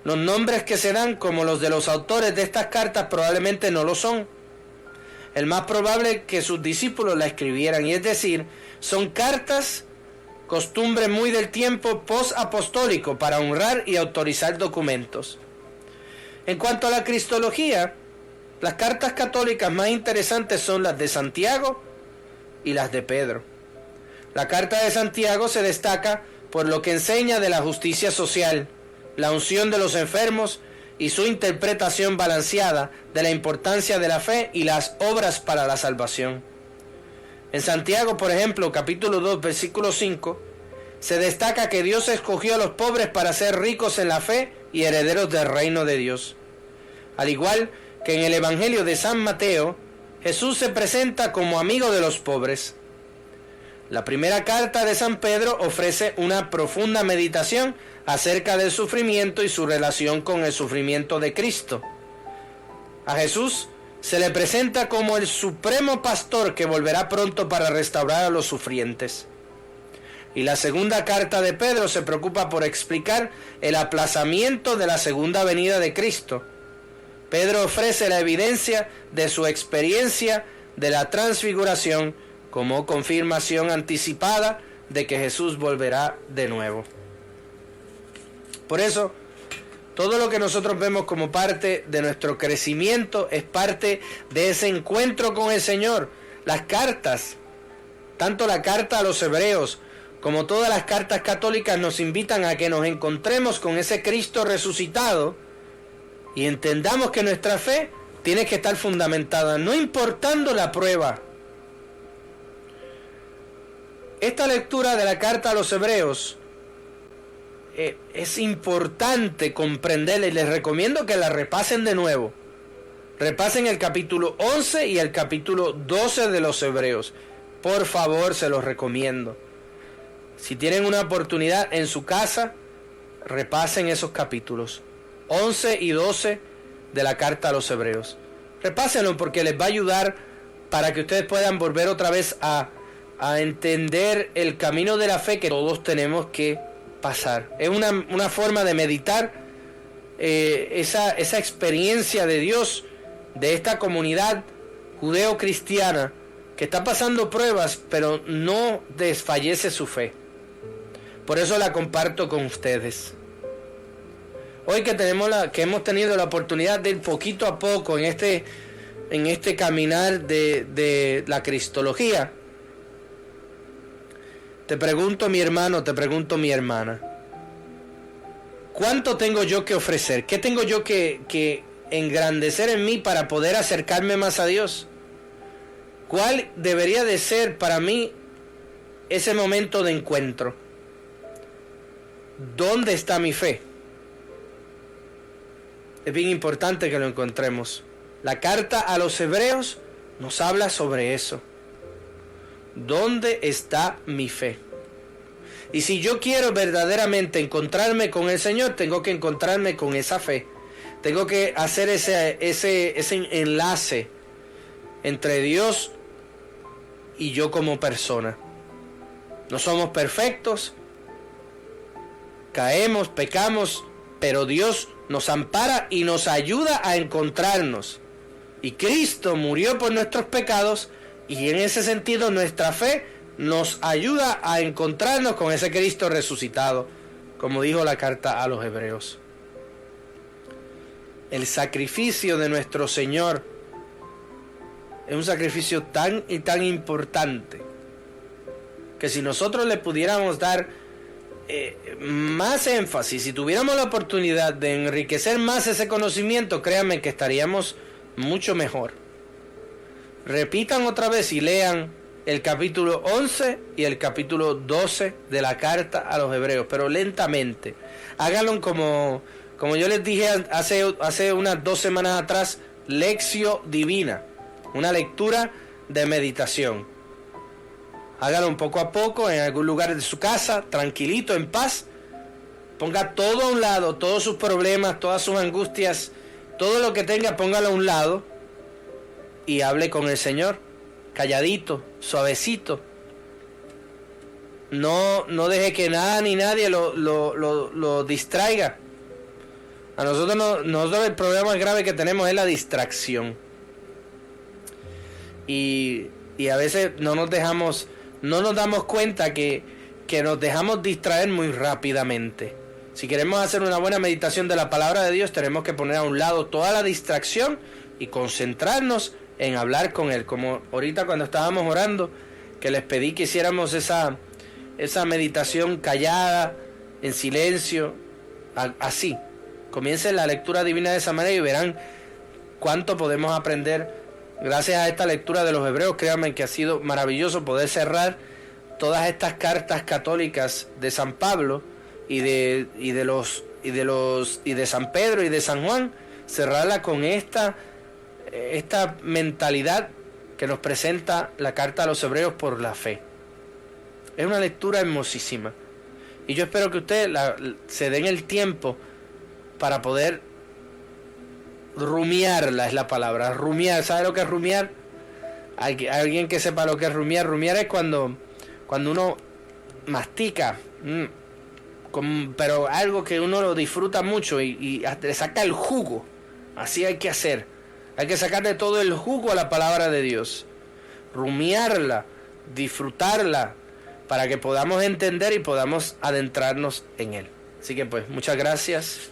Speaker 3: Los nombres que se dan como los de los autores de estas cartas probablemente no lo son. El más probable es que sus discípulos la escribieran, y es decir, son cartas, costumbre muy del tiempo post-apostólico para honrar y autorizar documentos. En cuanto a la cristología, las cartas católicas más interesantes son las de Santiago y las de Pedro. La carta de Santiago se destaca por lo que enseña de la justicia social, la unción de los enfermos y su interpretación balanceada de la importancia de la fe y las obras para la salvación. En Santiago, por ejemplo, capítulo 2, versículo 5, se destaca que Dios escogió a los pobres para ser ricos en la fe y herederos del reino de Dios. Al igual que en el Evangelio de San Mateo, Jesús se presenta como amigo de los pobres. La primera carta de San Pedro ofrece una profunda meditación acerca del sufrimiento y su relación con el sufrimiento de Cristo. A Jesús se le presenta como el supremo pastor que volverá pronto para restaurar a los sufrientes. Y la segunda carta de Pedro se preocupa por explicar el aplazamiento de la segunda venida de Cristo. Pedro ofrece la evidencia de su experiencia de la transfiguración como confirmación anticipada de que Jesús volverá de nuevo. Por eso, todo lo que nosotros vemos como parte de nuestro crecimiento es parte de ese encuentro con el Señor. Las cartas, tanto la carta a los hebreos como todas las cartas católicas, nos invitan a que nos encontremos con ese Cristo resucitado y entendamos que nuestra fe tiene que estar fundamentada, no importando la prueba. Esta lectura de la carta a los hebreos es importante comprenderla y les recomiendo que la repasen de nuevo. Repasen el capítulo 11 y el capítulo 12 de los hebreos. Por favor, se los recomiendo. Si tienen una oportunidad en su casa, repasen esos capítulos 11 y 12 de la carta a los hebreos. Repásenlo porque les va a ayudar para que ustedes puedan volver otra vez a entender el camino de la fe que todos tenemos que pasar. Es una forma de meditar esa experiencia de Dios, de esta comunidad judeo-cristiana que está pasando pruebas, pero no desfallece su fe. Por eso la comparto con ustedes. Hoy que hemos tenido la oportunidad de ir poquito a poco en este caminar de la cristología, te pregunto, mi hermano, te pregunto, mi hermana, ¿cuánto tengo yo que ofrecer? ¿Qué tengo yo que engrandecer en mí para poder acercarme más a Dios? ¿Cuál debería de ser para mí ese momento de encuentro? ¿Dónde está mi fe? Es bien importante que lo encontremos. La carta a los hebreos nos habla sobre eso. ¿Dónde está mi fe? Y si yo quiero verdaderamente encontrarme con el Señor, tengo que encontrarme con esa fe. Tengo que hacer ese enlace entre Dios y yo como persona. No somos perfectos, caemos, pecamos, pero Dios nos ampara y nos ayuda a encontrarnos. Y Cristo murió por nuestros pecados, y en ese sentido nuestra fe nos ayuda a encontrarnos con ese Cristo resucitado, como dijo la carta a los hebreos. El sacrificio de nuestro Señor es un sacrificio tan y tan importante que si nosotros le pudiéramos dar más énfasis, si tuviéramos la oportunidad de enriquecer más ese conocimiento, créanme que estaríamos mucho mejor. Repitan otra vez y lean el capítulo 11 y el capítulo 12 de la carta a los hebreos, pero lentamente. Háganlo como yo les dije hace unas 2 semanas atrás, Lectio Divina, una lectura de meditación. Hágalo poco a poco en algún lugar de su casa, tranquilito, en paz. Ponga todo a un lado, todos sus problemas, todas sus angustias, todo lo que tenga, póngalo a un lado y hable con el Señor, calladito, suavecito. No deje que nada ni nadie lo distraiga. A nosotros el problema más grave que tenemos es la distracción. Y a veces no nos damos cuenta que nos dejamos distraer muy rápidamente. Si queremos hacer una buena meditación de la palabra de Dios, tenemos que poner a un lado toda la distracción y concentrarnos en hablar con Él. Como ahorita cuando estábamos orando, que les pedí que hiciéramos esa meditación callada, en silencio, así. Comiencen la lectura divina de esa manera y verán cuánto podemos aprender. Gracias a esta lectura de los hebreos, créanme que ha sido maravilloso poder cerrar todas estas cartas católicas de San Pablo y de San Pedro y de San Juan, cerrarla con esta mentalidad que nos presenta la carta a los hebreos por la fe. Es una lectura hermosísima y yo espero que ustedes se den el tiempo para poder rumiarla, es la palabra, rumiar. ¿Sabe lo que es rumiar? Alguien que sepa lo que es rumiar. Rumiar es cuando uno mastica, pero algo que uno lo disfruta mucho y le saca el jugo Así hay que hacer. Hay que sacarle todo el jugo a la palabra de Dios. Rumiarla, disfrutarla, para que podamos entender y podamos adentrarnos en Él. Así que pues, muchas gracias.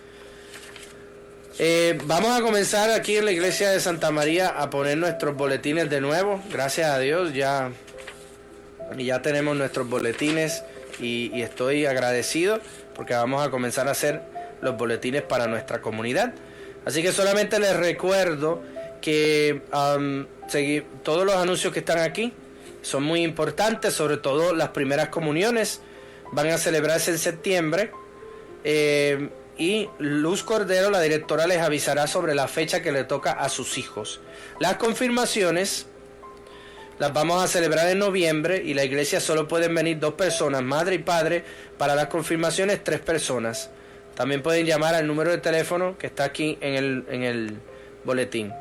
Speaker 3: Vamos a comenzar aquí en la iglesia de Santa María a poner nuestros boletines de nuevo. Gracias a Dios ya tenemos nuestros boletines y estoy agradecido porque vamos a comenzar a hacer los boletines para nuestra comunidad. Así que solamente les recuerdo que todos los anuncios que están aquí son muy importantes, sobre todo las primeras comuniones van a celebrarse en septiembre. Y Luz Cordero, la directora, les avisará sobre la fecha que le toca a sus hijos. Las confirmaciones las vamos a celebrar en noviembre y la iglesia solo pueden venir 2 personas, madre y padre. Para las confirmaciones 3 personas. También pueden llamar al número de teléfono que está aquí en el boletín.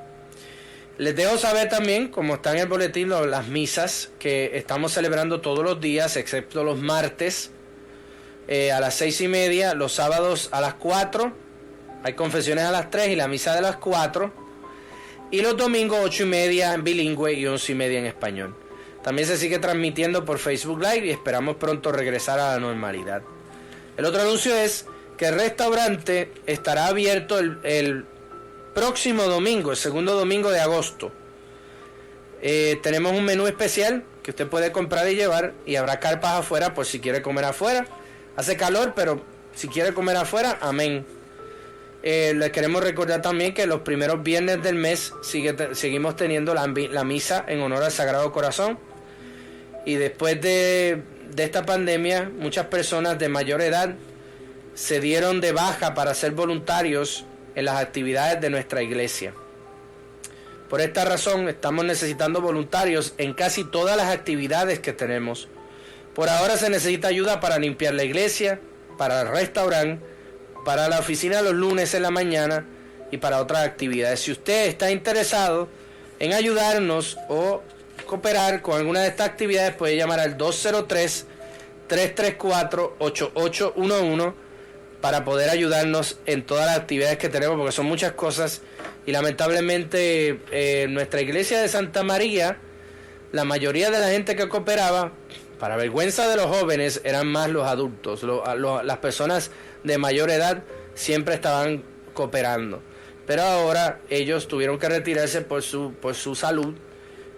Speaker 3: Les dejo saber también, como está en el boletín, las misas que estamos celebrando todos los días, excepto los martes. A las 6:30, los sábados a las 4, hay confesiones a las 3 y la misa de las 4, y los domingos 8:30 en bilingüe y 11:30 en español. También se sigue transmitiendo por Facebook Live y esperamos pronto regresar a la normalidad. El otro anuncio es que el restaurante estará abierto el próximo domingo, el segundo domingo de agosto. Tenemos un menú especial que usted puede comprar y llevar, y habrá carpas afuera por si quiere comer afuera. Hace calor, pero si quiere comer afuera, amén. Les queremos recordar también que los primeros viernes del mes seguimos teniendo la misa en honor al Sagrado Corazón. Y después de esta pandemia, muchas personas de mayor edad se dieron de baja para ser voluntarios en las actividades de nuestra iglesia. Por esta razón, estamos necesitando voluntarios en casi todas las actividades que tenemos. Por ahora se necesita ayuda para limpiar la iglesia, para el restaurante, para la oficina los lunes en la mañana y para otras actividades. Si usted está interesado en ayudarnos o cooperar con alguna de estas actividades, puede llamar al 203-334-8811 para poder ayudarnos en todas las actividades que tenemos, porque son muchas cosas. Y lamentablemente nuestra iglesia de Santa María, la mayoría de la gente que cooperaba, para vergüenza de los jóvenes, eran más los adultos. Las personas de mayor edad siempre estaban cooperando. Pero ahora ellos tuvieron que retirarse por su salud.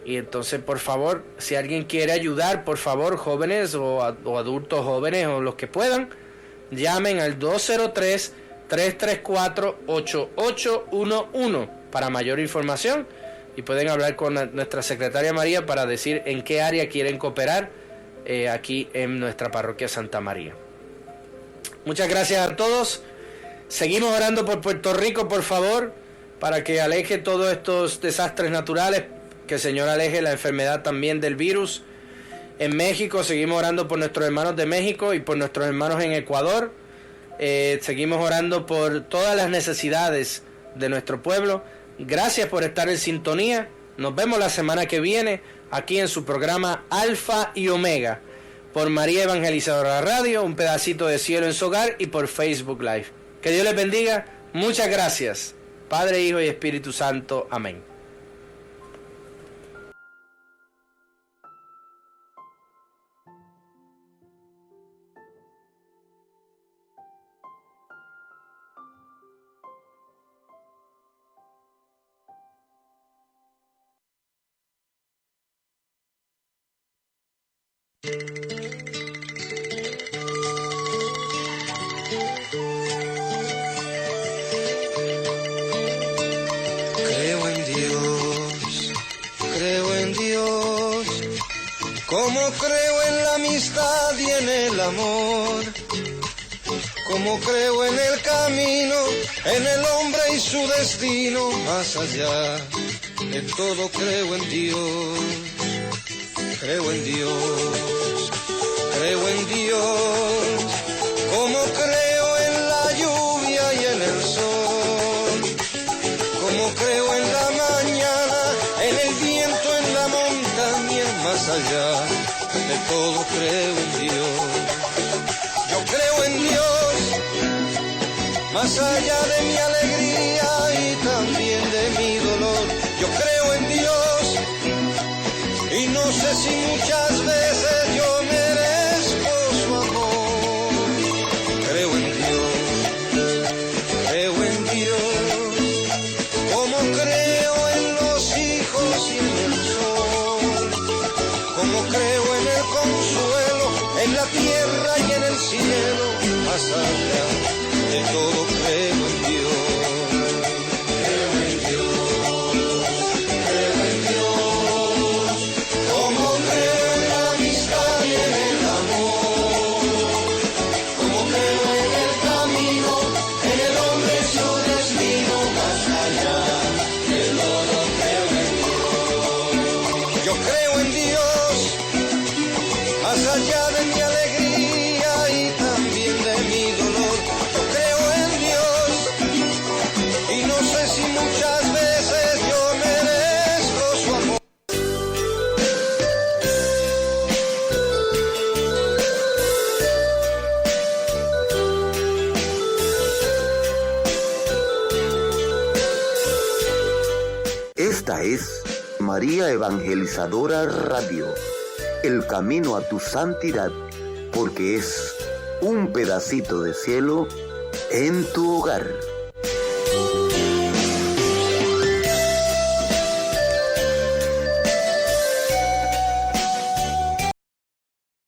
Speaker 3: Y entonces, por favor, si alguien quiere ayudar, por favor, jóvenes o adultos jóvenes o los que puedan, llamen al 203-334-8811 para mayor información. Y pueden hablar con nuestra secretaria María para decir en qué área quieren cooperar aquí en nuestra parroquia Santa María. Muchas gracias a todos. Seguimos orando por Puerto Rico, por favor, para que aleje todos estos desastres naturales, que el Señor aleje la enfermedad también del virus. En México seguimos orando por nuestros hermanos de México y por nuestros hermanos en Ecuador. Seguimos orando por todas las necesidades de nuestro pueblo. Gracias por estar en sintonía. Nos vemos la semana que viene aquí en su programa Alfa y Omega, por María Evangelizadora Radio, un pedacito de cielo en su hogar, y por Facebook Live. Que Dios les bendiga. Muchas gracias. Padre, Hijo y Espíritu Santo. Amén.
Speaker 2: Creo en Dios, como creo en la amistad y en el amor, como creo en el camino, en el hombre y su destino, más allá de todo creo en Dios, creo en Dios, creo en Dios, como creo en la lluvia y en el sol, como creo en la mañana, en el viento, en la montaña, más allá de todo creo en Dios. Yo creo en Dios, más allá de mi alegría y también si muchas veces yo merezco su amor. Creo en Dios, como creo en los hijos y en el sol, como creo en el consuelo, en la tierra y en el cielo, más allá de todo creo en Dios. Allá de mi alegría y también de mi dolor, yo creo en Dios y no sé si muchas veces yo merezco su amor.
Speaker 4: Esta es María Evangelizadora Radio. El camino a tu santidad, porque es un pedacito de cielo en tu hogar.